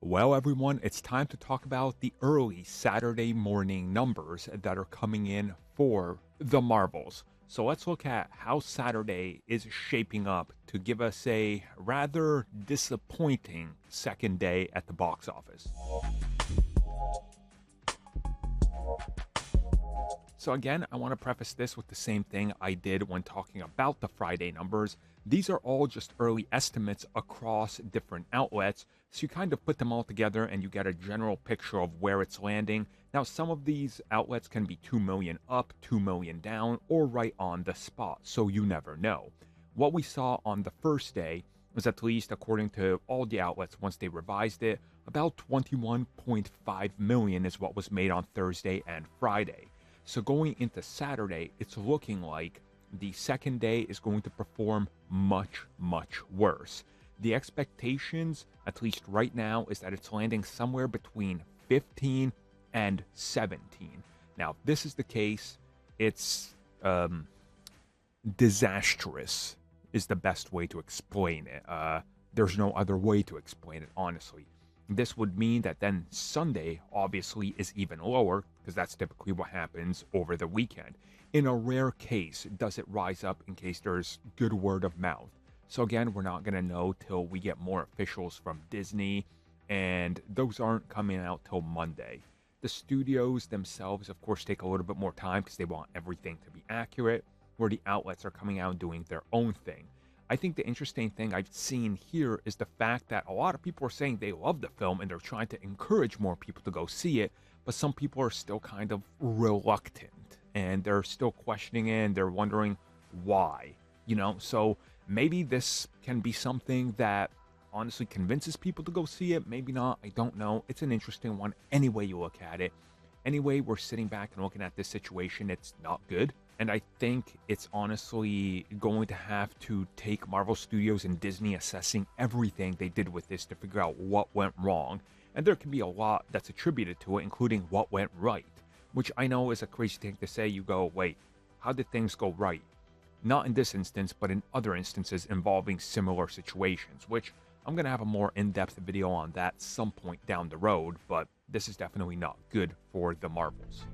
Well, everyone, it's time to talk about the early Saturday morning numbers that are coming in for the Marvels. So let's look at how Saturday is shaping up to give us a rather disappointing second day at the box office. So again, I want to preface this with the same thing I did when talking about the Friday numbers. These are all just early estimates across different outlets, so you kind of put them all together and you get a general picture of where it's landing. Now, some of these outlets can be 2 million up, 2 million down, or right on the spot, so you never know. What we saw on the first day was, at least according to all the outlets once they revised it, about 21.5 million is what was made on Thursday and Friday. So going into Saturday, it's looking like the second day is going to perform much, much worse. The expectations, at least right now, is that it's landing somewhere between 15 and 17. Now, if this is the case, it's disastrous is the best way to explain it. There's no other way to explain it, honestly. This would mean that then Sunday obviously is even lower, because that's typically what happens over the weekend. In a rare case, does it rise up in case there's good word of mouth? So again, we're not going to know till we get more officials from Disney, and those aren't coming out till Monday. The studios themselves, of course, take a little bit more time because they want everything to be accurate, where the outlets are coming out and doing their own thing. I think the interesting thing I've seen here is the fact that a lot of people are saying they love the film and they're trying to encourage more people to go see it, but some people are still kind of reluctant and they're still questioning it and they're wondering why, So maybe this can be something that honestly convinces people to go see it. Maybe not. I don't know. It's an interesting one any way you look at it. Anyway, we're sitting back and looking at this situation. It's not good. And I think it's honestly going to have to take Marvel Studios and Disney assessing everything they did with this to figure out what went wrong. And there can be a lot that's attributed to it, including what went right. Which I know is a crazy thing to say. You go, wait, how did things go right? Not in this instance, but in other instances involving similar situations, which I'm going to have a more in-depth video on that some point down the road, but this is definitely not good for the Marvels.